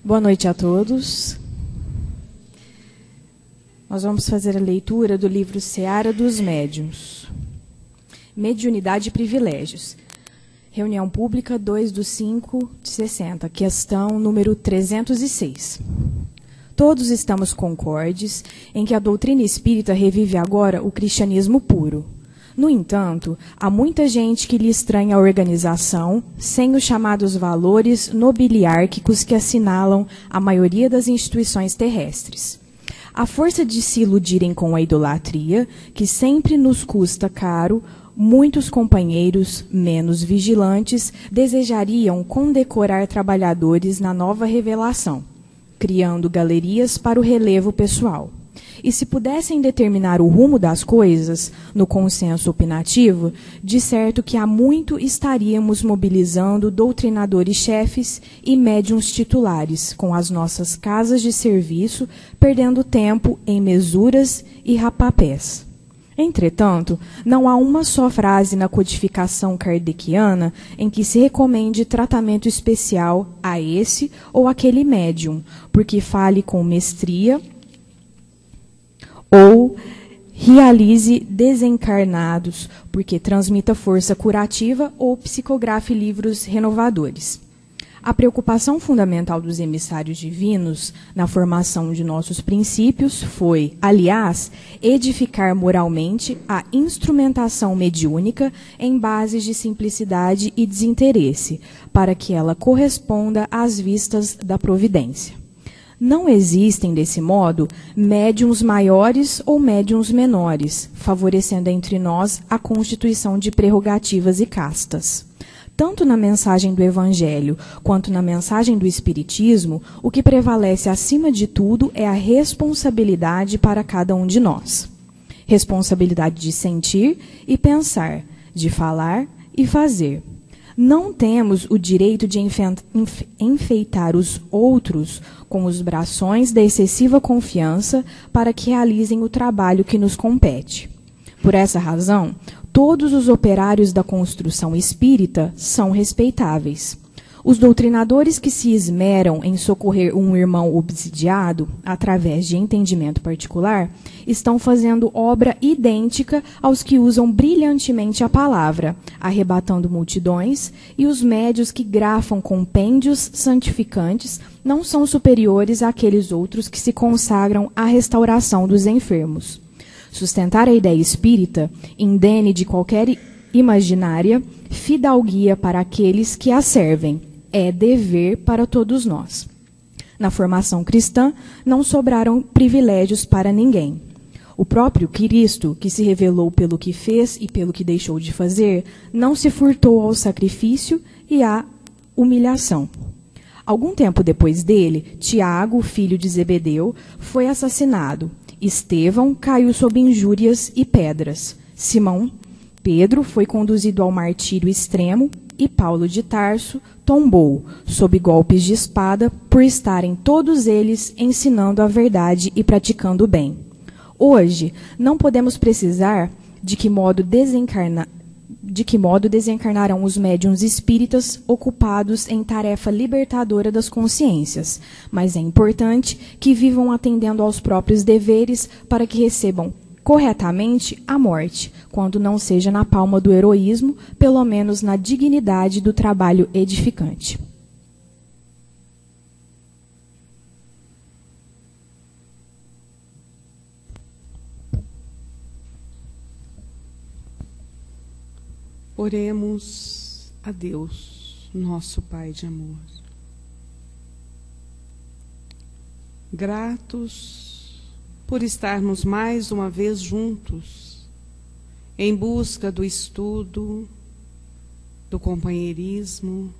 Boa noite a todos. Nós vamos fazer a leitura do livro Seara dos Médiuns. Mediunidade e Privilégios. Reunião Pública 2/5/60, questão número 306. Todos estamos concordes em que a doutrina espírita revive agora o cristianismo puro. No entanto, há muita gente que lhe estranha a organização, sem os chamados valores nobiliárquicos que assinalam a maioria das instituições terrestres. À força de se iludirem com a idolatria, que sempre nos custa caro, muitos companheiros, menos vigilantes, desejariam condecorar trabalhadores na nova revelação, criando galerias para o relevo pessoal. E se pudessem determinar o rumo das coisas, no consenso opinativo, de certo que há muito estaríamos mobilizando doutrinadores-chefes e médiuns titulares, com as nossas casas de serviço, perdendo tempo em mesuras e rapapés. Entretanto, não há uma só frase na codificação kardeciana em que se recomende tratamento especial a esse ou aquele médium, porque fale com mestria ou realize desencarnados, porque transmita força curativa ou psicografe livros renovadores. A preocupação fundamental dos emissários divinos na formação de nossos princípios foi, aliás, edificar moralmente a instrumentação mediúnica em bases de simplicidade e desinteresse, para que ela corresponda às vistas da providência. Não existem, desse modo, médiuns maiores ou médiuns menores, favorecendo entre nós a constituição de prerrogativas e castas. Tanto na mensagem do Evangelho quanto na mensagem do Espiritismo, o que prevalece acima de tudo é a responsabilidade para cada um de nós. Responsabilidade de sentir e pensar, de falar e fazer. Não temos o direito de enfeitar os outros com os brações da excessiva confiança para que realizem o trabalho que nos compete. Por essa razão, todos os operários da construção espírita são respeitáveis. Os doutrinadores que se esmeram em socorrer um irmão obsidiado, através de entendimento particular, estão fazendo obra idêntica aos que usam brilhantemente a palavra, arrebatando multidões, e os médios que grafam compêndios santificantes não são superiores àqueles outros que se consagram à restauração dos enfermos. Sustentar a ideia espírita, indene de qualquer imaginária fidalguia para aqueles que a servem, é dever para todos nós. Na formação cristã, não sobraram privilégios para ninguém. O próprio Cristo, que se revelou pelo que fez e pelo que deixou de fazer, não se furtou ao sacrifício e à humilhação. Algum tempo depois dele, Tiago, filho de Zebedeu, foi assassinado. Estevão caiu sob injúrias e pedras. Simão Pedro foi conduzido ao martírio extremo e Paulo de Tarso tombou, sob golpes de espada, por estarem todos eles ensinando a verdade e praticando o bem. Hoje, não podemos precisar de que modo desencarnarão os médiuns espíritas ocupados em tarefa libertadora das consciências, mas é importante que vivam atendendo aos próprios deveres para que recebam corretamente a morte, quando não seja na palma do heroísmo, pelo menos na dignidade do trabalho edificante. Oremos a Deus, nosso Pai de amor. Gratos por estarmos mais uma vez juntos, em busca do estudo, do companheirismo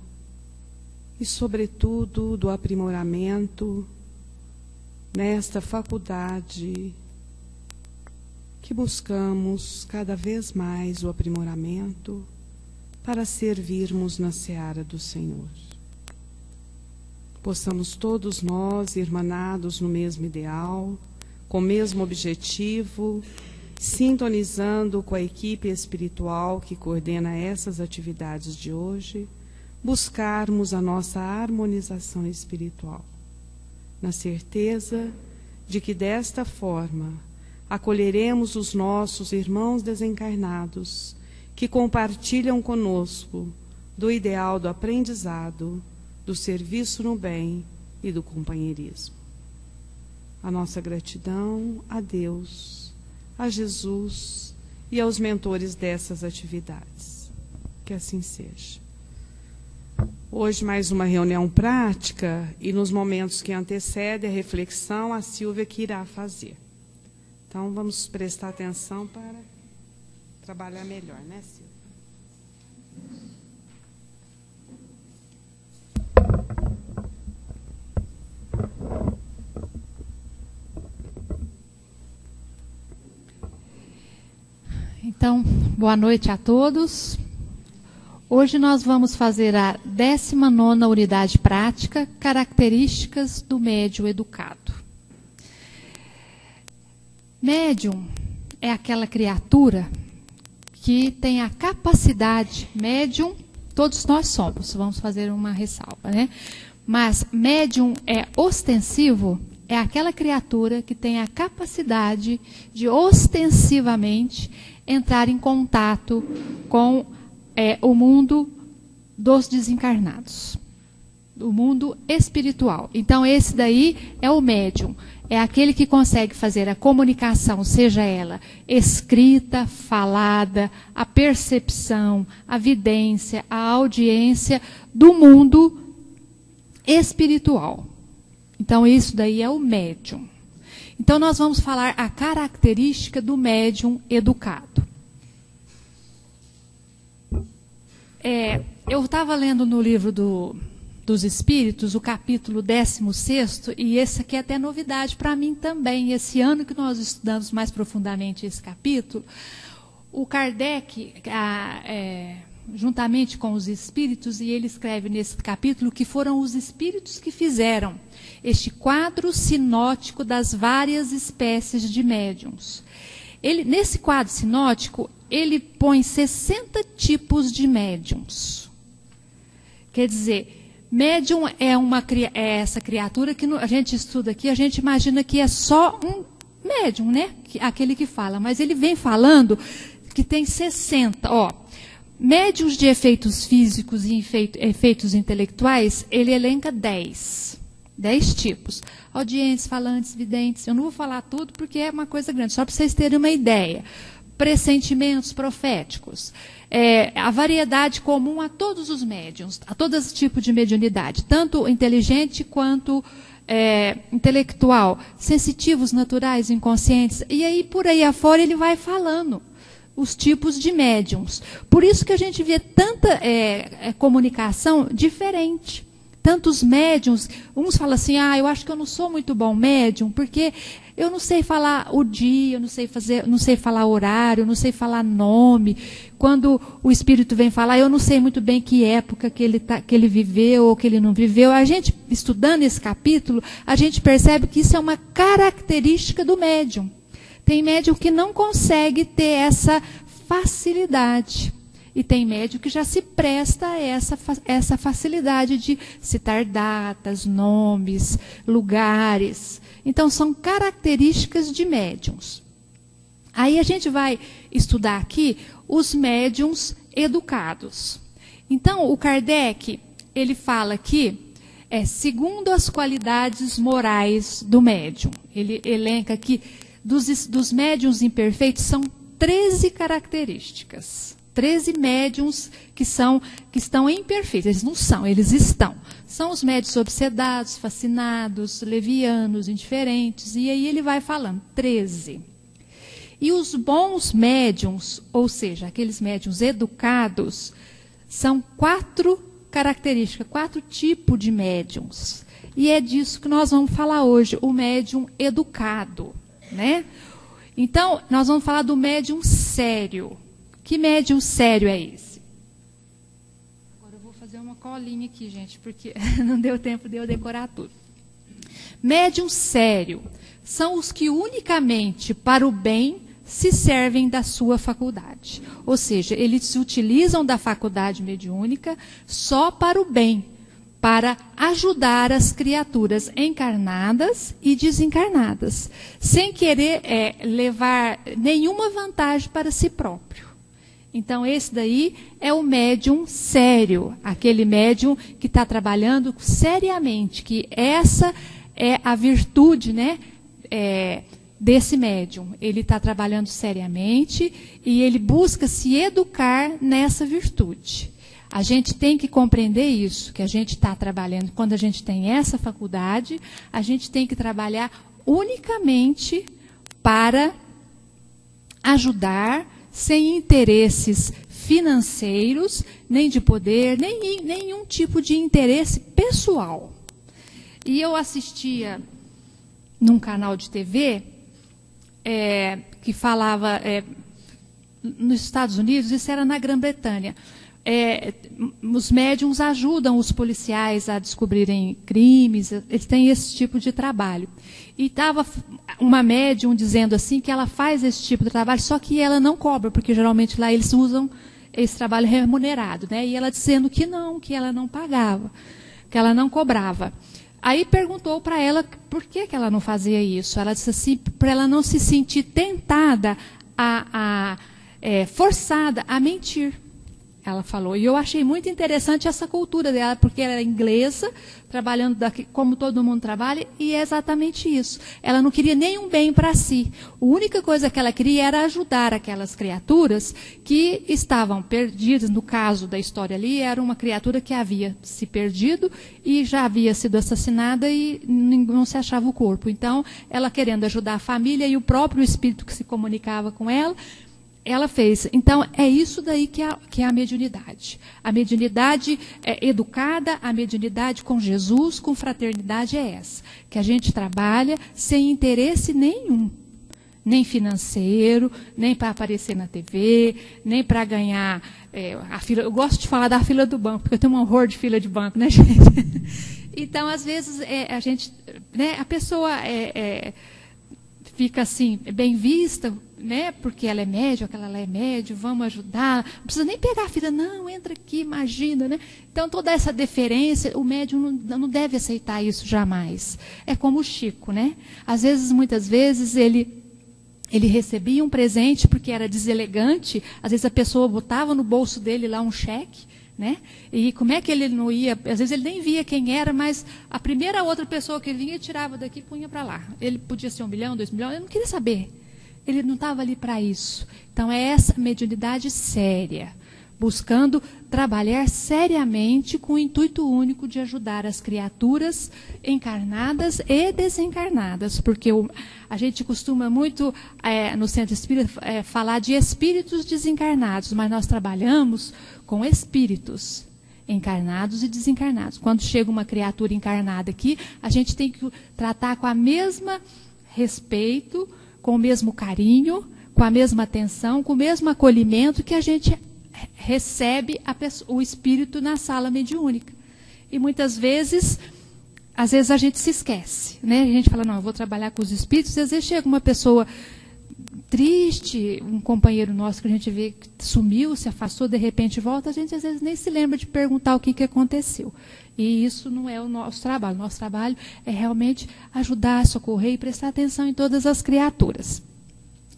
e, sobretudo, do aprimoramento nesta faculdade que buscamos cada vez mais o aprimoramento para servirmos na seara do Senhor. Possamos todos nós, irmanados no mesmo ideal, com o mesmo objetivo, sintonizando com a equipe espiritual que coordena essas atividades de hoje, buscarmos a nossa harmonização espiritual. na certeza de que desta forma acolheremos os nossos irmãos desencarnados que compartilham conosco do ideal do aprendizado, do serviço no bem e do companheirismo. A nossa gratidão a Deus, a Jesus e aos mentores dessas atividades. Que assim seja. Hoje mais uma reunião prática e nos momentos que antecedem a reflexão, a Silvia que irá fazer. Então vamos prestar atenção para trabalhar melhor, né, Silvia? Então, boa noite a todos. Hoje nós vamos fazer a 19ª unidade prática, características do médium educado. Médium é aquela criatura que tem a capacidade, médium, todos nós somos, vamos fazer uma ressalva, né? Mas médium é ostensivo, é aquela criatura que tem a capacidade de ostensivamente entrar em contato com o mundo dos desencarnados, o mundo espiritual. Então, esse daí é o médium, é aquele que consegue fazer a comunicação, seja ela escrita, falada, a percepção, a vidência, a audiência do mundo espiritual. Então, isso daí é o médium. Então, nós vamos falar a característica do médium educado. Eu estava lendo no livro dos Espíritos, o capítulo 16º, e esse aqui é até novidade para mim também. Esse ano que nós estudamos mais profundamente esse capítulo, o Kardec, juntamente com os Espíritos, e ele escreve nesse capítulo que foram os Espíritos que fizeram este quadro sinótico das várias espécies de médiums. Nesse quadro sinótico, ele põe 60 tipos de médiums. Quer dizer, médium é essa criatura que a gente estuda aqui, a gente imagina que é só um médium, né? Aquele que fala. Mas ele vem falando que tem 60. Médiuns de efeitos físicos e efeitos intelectuais, ele elenca 10 tipos. Audientes, falantes, videntes. Eu não vou falar tudo porque é uma coisa grande, só para vocês terem uma ideia. Pressentimentos proféticos. A variedade comum a todos os médiuns, a todo esse tipo de mediunidade, tanto inteligente quanto intelectual, sensitivos, naturais, inconscientes. E aí, por aí afora, ele vai falando os tipos de médiums. Por isso que a gente vê tanta comunicação diferente. Tantos médiums, uns falam assim, eu acho que eu não sou muito bom médium, porque eu não sei falar o dia, eu não sei falar horário, eu não sei falar nome. Quando o espírito vem falar, eu não sei muito bem que época que ele viveu ou que ele não viveu. A gente, estudando esse capítulo, a gente percebe que isso é uma característica do médium. Tem médium que não consegue ter essa facilidade. E tem médium que já se presta a essa facilidade de citar datas, nomes, lugares. Então, são características de médiums. Aí a gente vai estudar aqui os médiums educados. Então, o Kardec, ele fala aqui, segundo as qualidades morais do médium. Ele elenca aqui, dos médiums imperfeitos, são 13 características. 13 médiums que estão imperfeitos. Eles não são, eles estão. São os médiuns obsedados, fascinados, levianos, indiferentes. E aí ele vai falando, 13. E os bons médiums, ou seja, aqueles médiums educados, são 4 características, 4 tipos de médiums. E é disso que nós vamos falar hoje, o médium educado, né? Então, nós vamos falar do médium sério. Que médium sério é esse? Agora eu vou fazer uma colinha aqui, gente, porque não deu tempo de eu decorar tudo. Médium sério são os que unicamente para o bem se servem da sua faculdade. Ou seja, eles se utilizam da faculdade mediúnica só para o bem. para ajudar as criaturas encarnadas e desencarnadas, sem querer levar nenhuma vantagem para si próprio. Então, esse daí é o médium sério, aquele médium que está trabalhando seriamente, que essa é a virtude, né, desse médium. Ele está trabalhando seriamente e ele busca se educar nessa virtude. A gente tem que compreender isso, que a gente está trabalhando. Quando a gente tem essa faculdade, a gente tem que trabalhar unicamente para ajudar, sem interesses financeiros, nem de poder, nenhum tipo de interesse pessoal. E eu assistia num canal de TV que falava nos Estados Unidos, isso era na Grã-Bretanha. Os médiums ajudam os policiais a descobrirem crimes, eles têm esse tipo de trabalho. E estava uma médium dizendo assim que ela faz esse tipo de trabalho, só que ela não cobra, porque geralmente lá eles usam esse trabalho remunerado, né? E ela dizendo que ela não pagava, que ela não cobrava. Aí perguntou para ela por que ela não fazia isso. Ela disse assim, para ela não se sentir tentada, forçada a mentir. Ela falou, e eu achei muito interessante essa cultura dela, porque ela era inglesa, trabalhando como todo mundo trabalha, e é exatamente isso. Ela não queria nenhum bem para si. A única coisa que ela queria era ajudar aquelas criaturas que estavam perdidas. No caso da história ali, era uma criatura que havia se perdido e já havia sido assassinada e não se achava o corpo. Então, ela querendo ajudar a família e o próprio espírito que se comunicava com ela, ela fez. Então, é isso daí que é a mediunidade. A mediunidade educada, a mediunidade com Jesus, com fraternidade é essa. Que a gente trabalha sem interesse nenhum. Nem financeiro, nem para aparecer na TV, nem para ganhar a fila. Eu gosto de falar da fila do banco, porque eu tenho um horror de fila de banco, né, gente? Então, às vezes, a gente, né, a pessoa fica assim, bem vista, né, porque ela é médium, aquela lá é médium, vamos ajudar, não precisa nem pegar a fila, não, entra aqui, imagina, né? Então, toda essa deferência, o médium não deve aceitar isso jamais. É como o Chico, né? Às vezes, muitas vezes, ele recebia um presente porque era deselegante, às vezes a pessoa botava no bolso dele lá um cheque, né? E como é que ele não ia, às vezes ele nem via quem era, mas a primeira outra pessoa que vinha, tirava daqui e punha para lá. Ele podia ser 1 milhão, 2 milhões, ele não queria saber. Ele não estava ali para isso. Então, é essa mediunidade séria, buscando trabalhar seriamente com o intuito único de ajudar as criaturas encarnadas e desencarnadas, porque a gente costuma muito, no Centro Espírita, falar de espíritos desencarnados, mas nós trabalhamos com espíritos encarnados e desencarnados. Quando chega uma criatura encarnada aqui, a gente tem que tratar com a mesma respeito, com o mesmo carinho, com a mesma atenção, com o mesmo acolhimento que a gente recebe o espírito na sala mediúnica. E muitas vezes, às vezes a gente se esquece, né? A gente fala, não, eu vou trabalhar com os espíritos, e às vezes chega uma pessoa triste, um companheiro nosso que a gente vê que sumiu, se afastou, de repente volta, a gente às vezes nem se lembra de perguntar o que aconteceu. E isso não é o nosso trabalho. O nosso trabalho é realmente ajudar, socorrer e prestar atenção em todas as criaturas.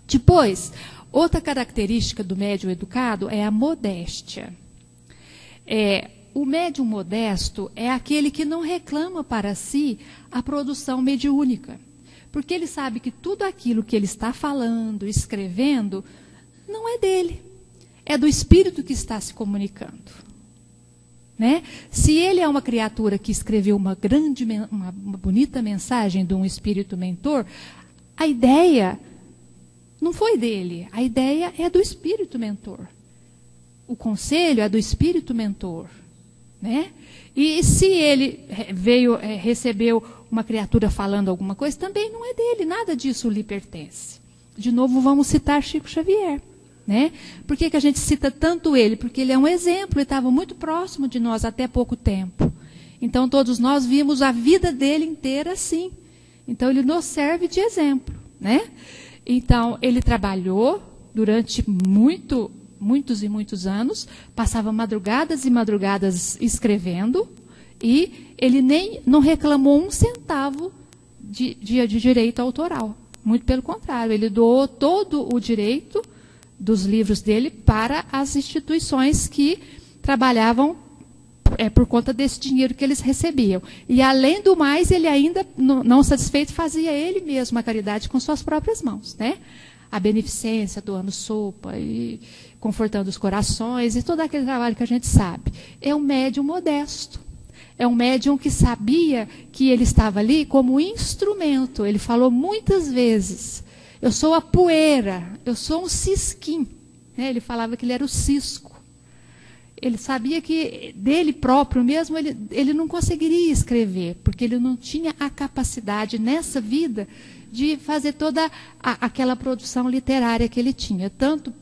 Depois, outra característica do médium educado é a modéstia. O médium modesto é aquele que não reclama para si a produção mediúnica. Porque ele sabe que tudo aquilo que ele está falando, escrevendo, não é dele. É do espírito que está se comunicando. Né? Se ele é uma criatura que escreveu uma bonita mensagem de um espírito mentor, a ideia não foi dele. A ideia é do espírito mentor. O conselho é do espírito mentor. Né? E se ele recebeu uma criatura falando alguma coisa, também não é dele, nada disso lhe pertence. De novo, vamos citar Chico Xavier. Né? Por que a gente cita tanto ele? Porque ele é um exemplo, ele estava muito próximo de nós até pouco tempo. Então, todos nós vimos a vida dele inteira assim. Então, ele nos serve de exemplo. Né? Então, ele trabalhou durante muitos e muitos anos, passava madrugadas e madrugadas escrevendo, E ele não reclamou 1 centavo de direito autoral. Muito pelo contrário, ele doou todo o direito dos livros dele para as instituições que trabalhavam por conta desse dinheiro que eles recebiam. E, além do mais, ele ainda, não satisfeito, fazia ele mesmo a caridade com suas próprias mãos, né? A beneficência, doando sopa e confortando os corações e todo aquele trabalho que a gente sabe. É um médium modesto. É um médium que sabia que ele estava ali como instrumento. Ele falou muitas vezes, eu sou a poeira, eu sou um cisquinho. Né? Ele falava que ele era o cisco. Ele sabia que dele próprio mesmo ele não conseguiria escrever, porque ele não tinha a capacidade nessa vida de fazer toda aquela produção literária que ele tinha, tanto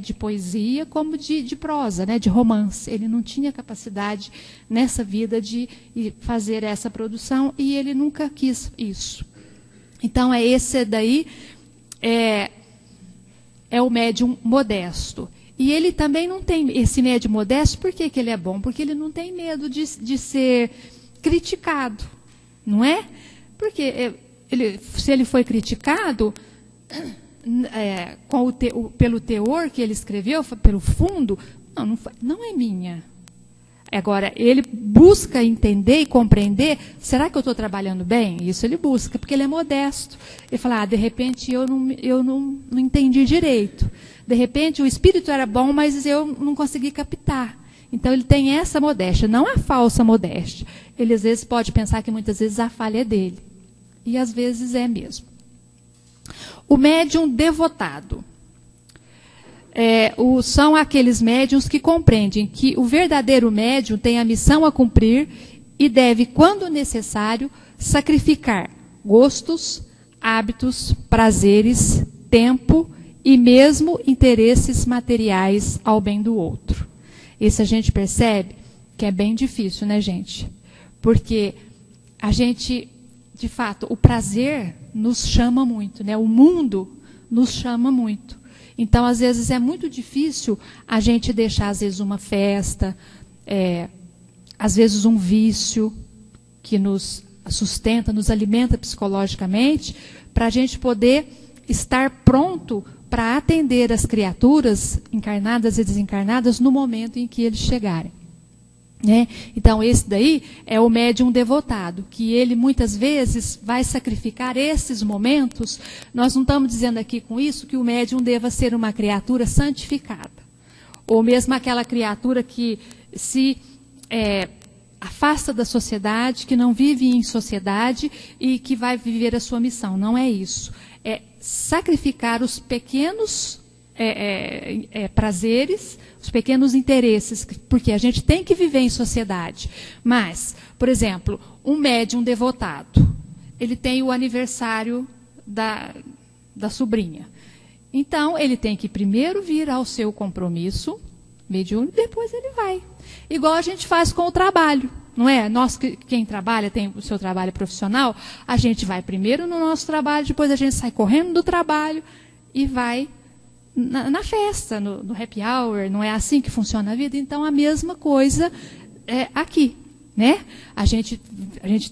de poesia como de prosa, né, de romance. Ele não tinha capacidade nessa vida de fazer essa produção e ele nunca quis isso. Então, esse daí é o médium modesto. E ele também não tem, esse médium modesto, por que ele é bom? Porque ele não tem medo de ser criticado, não é? Porque se ele foi criticado pelo teor que ele escreveu, pelo fundo, não é minha. Agora, ele busca entender e compreender, será que eu estou trabalhando bem? Isso ele busca, porque ele é modesto. Ele fala, de repente eu não entendi direito. De repente o espírito era bom, mas eu não consegui captar. Então ele tem essa modéstia, não a falsa modéstia. Ele às vezes pode pensar que muitas vezes a falha é dele. E às vezes é mesmo. O médium devotado. São aqueles médiuns que compreendem que o verdadeiro médium tem a missão a cumprir e deve, quando necessário, sacrificar gostos, hábitos, prazeres, tempo e mesmo interesses materiais ao bem do outro. Isso a gente percebe que é bem difícil, né, gente? Porque a gente, de fato, o prazer nos chama muito, né? O mundo nos chama muito. Então, às vezes, é muito difícil a gente deixar, às vezes, uma festa, às vezes, um vício que nos sustenta, nos alimenta psicologicamente, para a gente poder estar pronto para atender as criaturas encarnadas e desencarnadas no momento em que eles chegarem. Né? Então, esse daí é o médium devotado, que ele muitas vezes vai sacrificar esses momentos. Nós não estamos dizendo aqui com isso que o médium deva ser uma criatura santificada, ou mesmo aquela criatura que se afasta da sociedade, que não vive em sociedade e que vai viver a sua missão. Não é isso. É sacrificar os pequenos prazeres, os pequenos interesses, porque a gente tem que viver em sociedade. Mas, por exemplo, um médium devotado, ele tem o aniversário da sobrinha. Então, ele tem que primeiro vir ao seu compromisso mediúnico, depois ele vai. Igual a gente faz com o trabalho, não é? Nós, quem trabalha, tem o seu trabalho profissional, a gente vai primeiro no nosso trabalho, depois a gente sai correndo do trabalho e vai na festa, no happy hour. Não é assim que funciona a vida? Então, a mesma coisa aqui, né? A gente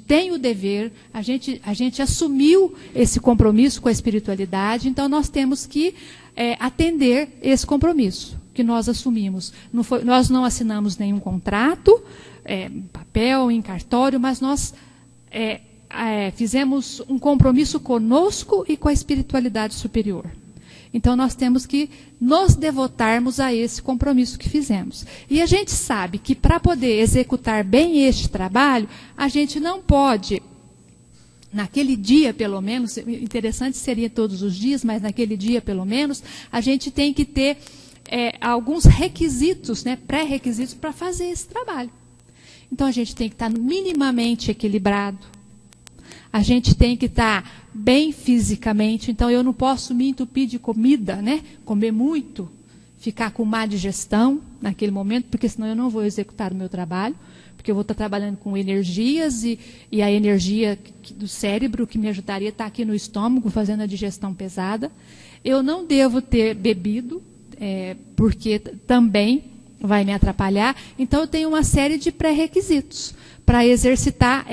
tem o dever, a gente assumiu esse compromisso com a espiritualidade, então nós temos que atender esse compromisso que nós assumimos. Nós não assinamos nenhum contrato, papel, em cartório, mas nós fizemos um compromisso conosco e com a espiritualidade superior. Então, nós temos que nos devotarmos a esse compromisso que fizemos. E a gente sabe que, para poder executar bem este trabalho, a gente não pode, naquele dia, pelo menos, interessante seria todos os dias, mas naquele dia, pelo menos, a gente tem que ter alguns requisitos, né, pré-requisitos, para fazer esse trabalho. Então, a gente tem que estar minimamente equilibrado. A gente tem que estar bem fisicamente, então eu não posso me entupir de comida, né? Comer muito, ficar com má digestão naquele momento, porque senão eu não vou executar o meu trabalho, porque eu vou estar trabalhando com energias e a energia do cérebro que me ajudaria está aqui no estômago, fazendo a digestão pesada. Eu não devo ter bebido, porque também vai me atrapalhar. Então, eu tenho uma série de pré-requisitos para exercitar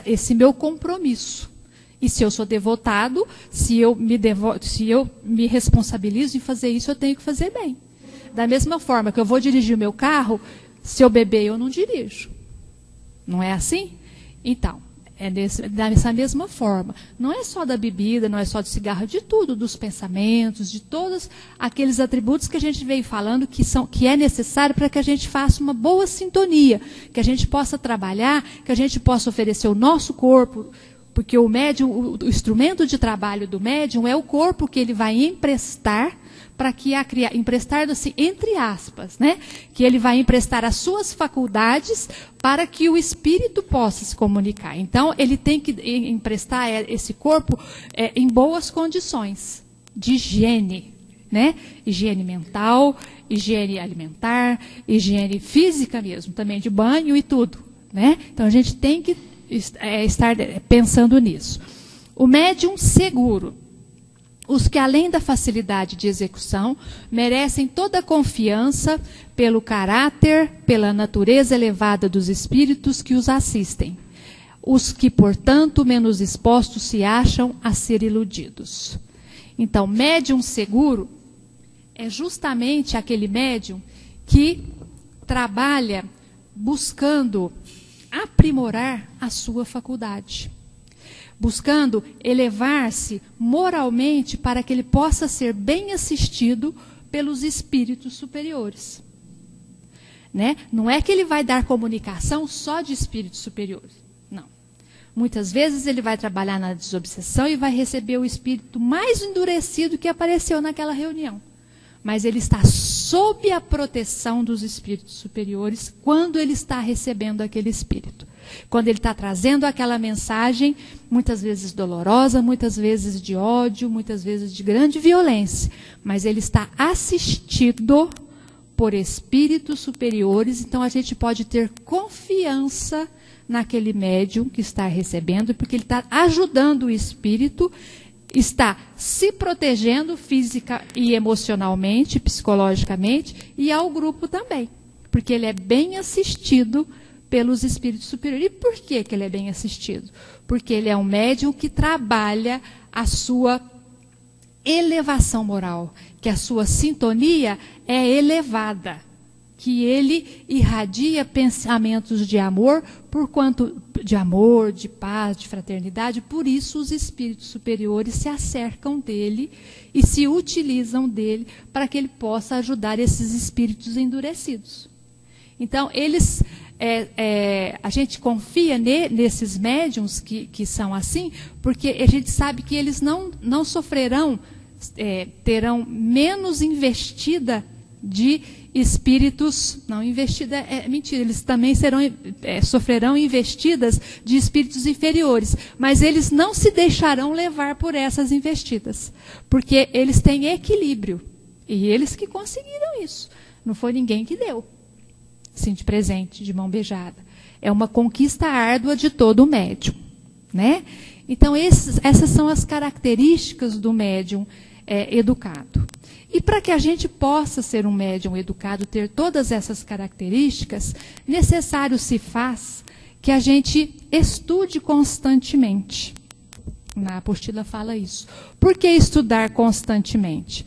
esse meu compromisso. E se eu sou devotado, se eu me responsabilizo em fazer isso, eu tenho que fazer bem. Da mesma forma que eu vou dirigir o meu carro, se eu beber, eu não dirijo. Não é assim? Então, dessa mesma forma. Não é só da bebida, não é só do cigarro, de tudo, dos pensamentos, de todos aqueles atributos que a gente veio falando que é necessário para que a gente faça uma boa sintonia, que a gente possa trabalhar, que a gente possa oferecer o nosso corpo, porque o médium, o instrumento de trabalho do médium é o corpo que ele vai emprestar para que emprestar assim, entre aspas, né? Que ele vai emprestar as suas faculdades para que o espírito possa se comunicar. Então, ele tem que emprestar esse corpo em boas condições de higiene, né? Higiene mental, higiene alimentar, higiene física mesmo, também de banho e tudo, né? Então, a gente tem que estar pensando nisso. O médium seguro. Os que, além da facilidade de execução, merecem toda a confiança pelo caráter, pela natureza elevada dos espíritos que os assistem. Os que, portanto, menos expostos se acham a ser iludidos. Então, médium seguro é justamente aquele médium que trabalha buscando aprimorar a sua faculdade, buscando elevar-se moralmente para que ele possa ser bem assistido pelos espíritos superiores. Né? Não é que ele vai dar comunicação só de espíritos superiores. Não. Muitas vezes ele vai trabalhar na desobsessão e vai receber o espírito mais endurecido que apareceu naquela reunião. Mas ele está sob a proteção dos espíritos superiores quando ele está recebendo aquele espírito. Quando ele está trazendo aquela mensagem, muitas vezes dolorosa, muitas vezes de ódio, muitas vezes de grande violência. Mas ele está assistido por espíritos superiores, então a gente pode ter confiança naquele médium que está recebendo, porque ele está ajudando o espírito, está se protegendo física e emocionalmente, psicologicamente, e ao grupo também, porque ele é bem assistido pelos espíritos superiores. E por que ele é bem assistido? Porque ele é um médium que trabalha a sua elevação moral, que a sua sintonia é elevada, que ele irradia pensamentos de amor, de paz, de fraternidade. Por isso os espíritos superiores se acercam dele e se utilizam dele para que ele possa ajudar esses espíritos endurecidos. Então, a gente confia nesses médiuns que são assim, porque a gente sabe que eles não sofrerão, terão menos investida de espíritos, não, investida é mentira, eles também sofrerão investidas de espíritos inferiores, mas eles não se deixarão levar por essas investidas, porque eles têm equilíbrio, e eles que conseguiram isso, não foi ninguém que deu, assim, de presente, de mão beijada. É uma conquista árdua de todo o médium, né? Então, essas são as características do médium educado. E para que a gente possa ser um médium educado, ter todas essas características, necessário se faz que a gente estude constantemente. Na apostila fala isso. Por que estudar constantemente?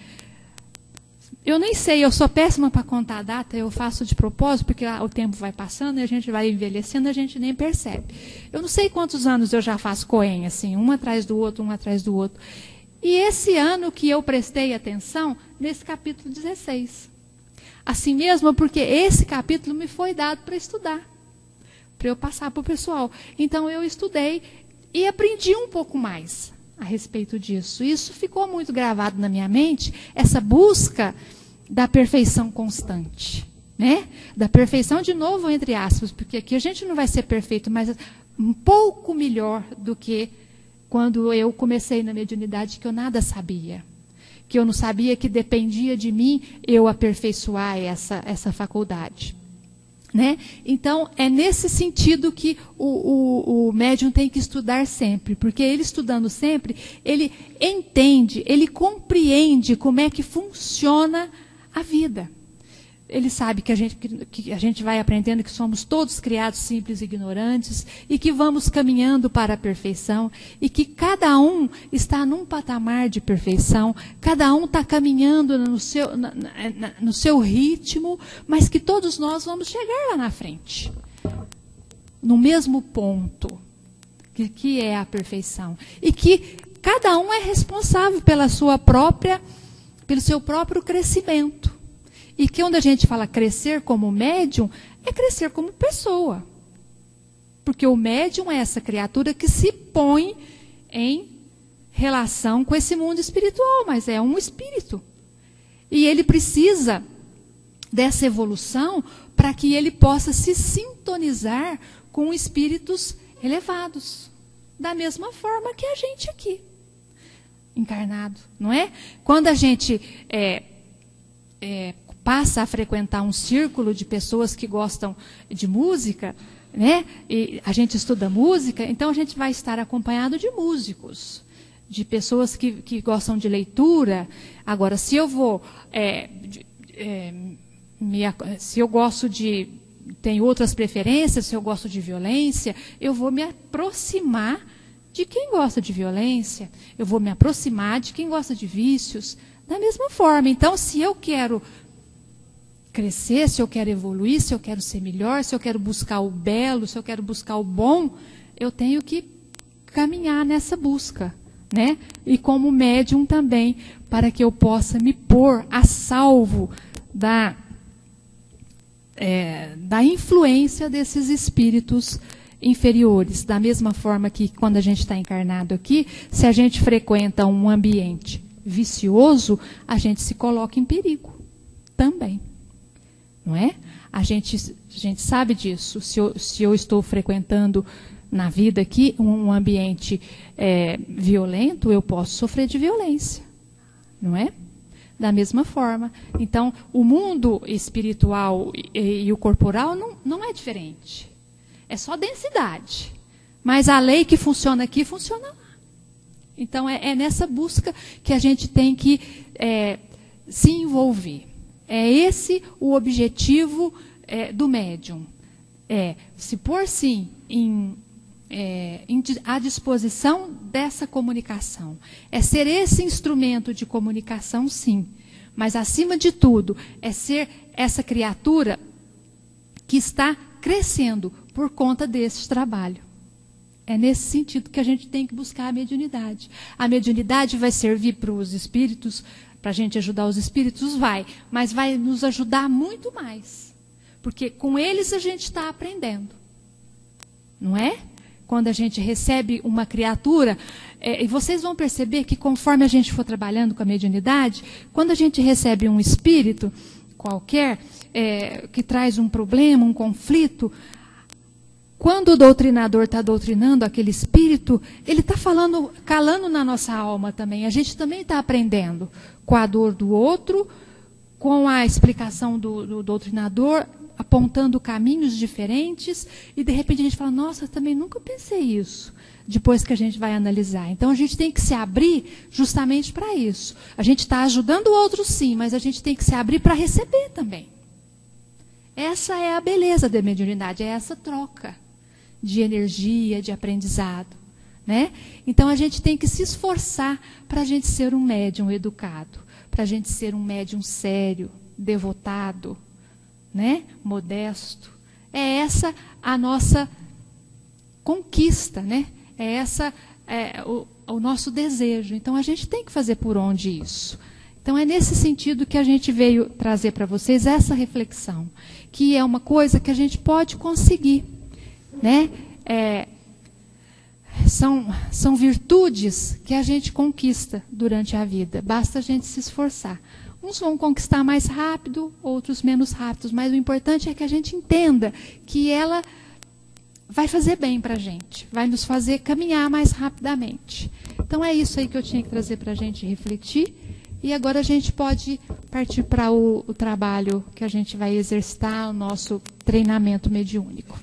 Eu nem sei, eu sou péssima para contar a data, eu faço de propósito, porque o tempo vai passando e a gente vai envelhecendo, a gente nem percebe. Eu não sei quantos anos eu já faço Coen, assim, um atrás do outro, um atrás do outro. E esse ano que eu prestei atenção nesse capítulo 16. Assim mesmo, porque esse capítulo me foi dado para estudar, para eu passar para o pessoal. Então eu estudei e aprendi um pouco mais a respeito disso. Isso ficou muito gravado na minha mente, essa busca da perfeição constante, né? Da perfeição, de novo, entre aspas, porque aqui a gente não vai ser perfeito, mas um pouco melhor do que quando eu comecei na mediunidade, que eu nada sabia, que eu não sabia que dependia de mim eu aperfeiçoar essa faculdade. Né? Então, é nesse sentido que o médium tem que estudar sempre, porque ele estudando sempre, ele entende, ele compreende como é que funciona a vida. ele sabe que a gente vai aprendendo que somos todos criados simples e ignorantes e que vamos caminhando para a perfeição e que cada um está num patamar de perfeição, cada um está caminhando no seu ritmo, mas que todos nós vamos chegar lá na frente, no mesmo ponto, que é a perfeição. E que cada um é responsável pelo seu próprio crescimento. E que quando a gente fala crescer como médium, é crescer como pessoa. Porque o médium é essa criatura que se põe em relação com esse mundo espiritual, mas é um espírito. E ele precisa dessa evolução para que ele possa se sintonizar com espíritos elevados. Da mesma forma que a gente aqui, encarnado, não é? Quando a gente passa a frequentar um círculo de pessoas que gostam de música, né? E a gente estuda música, então a gente vai estar acompanhado de músicos, de pessoas que gostam de leitura. Agora, se eu vou, se eu gosto de, tenho outras preferências, se eu gosto de violência, eu vou me aproximar de quem gosta de violência, eu vou me aproximar de quem gosta de vícios, da mesma forma. Então, se eu quero crescer, se eu quero evoluir, se eu quero ser melhor, se eu quero buscar o belo, se eu quero buscar o bom, eu tenho que caminhar nessa busca, né? E como médium também, para que eu possa me pôr a salvo da influência desses espíritos inferiores. Da mesma forma que quando a gente está encarnado aqui, se a gente frequenta um ambiente vicioso, a gente se coloca em perigo também. Não é? A gente sabe disso. Se eu estou frequentando na vida aqui um ambiente violento, eu posso sofrer de violência. Não é? Da mesma forma. Então, o mundo espiritual e o corporal não é diferente. É só densidade. Mas a lei que funciona aqui, funciona lá. Então, é nessa busca que a gente tem que se envolver. É esse o objetivo do médium. Se pôr, sim, à disposição dessa comunicação. É ser esse instrumento de comunicação, sim. Mas, acima de tudo, é ser essa criatura que está crescendo por conta desse trabalho. É nesse sentido que a gente tem que buscar a mediunidade. A mediunidade vai servir para os espíritos, para a gente ajudar os espíritos? Vai. Mas vai nos ajudar muito mais. Porque com eles a gente está aprendendo. Não é? Quando a gente recebe uma criatura, e vocês vão perceber que conforme a gente for trabalhando com a mediunidade, quando a gente recebe um espírito qualquer, que traz um problema, um conflito, quando o doutrinador está doutrinando aquele espírito, ele está falando, calando na nossa alma também. A gente também está aprendendo com a dor do outro, com a explicação do doutrinador, apontando caminhos diferentes, e de repente a gente fala, nossa, eu também nunca pensei isso, depois que a gente vai analisar. Então a gente tem que se abrir justamente para isso. A gente está ajudando o outro sim, mas a gente tem que se abrir para receber também. Essa é a beleza da mediunidade, é essa troca de energia, de aprendizado, né? Então a gente tem que se esforçar para a gente ser um médium educado, para a gente ser um médium sério, devotado, né? Modesto. É essa a nossa conquista, né? É essa o nosso desejo. Então a gente tem que fazer por onde isso. Então é nesse sentido que a gente veio trazer para vocês essa reflexão, que é uma coisa que a gente pode conseguir, né? São virtudes que a gente conquista durante a vida. Basta a gente se esforçar. Uns vão conquistar mais rápido, outros menos rápidos, mas o importante é que a gente entenda que ela vai fazer bem para a gente, vai nos fazer caminhar mais rapidamente. Então é isso aí que eu tinha que trazer para a gente refletir. E agora a gente pode partir para o trabalho que a gente vai exercitar, o nosso treinamento mediúnico.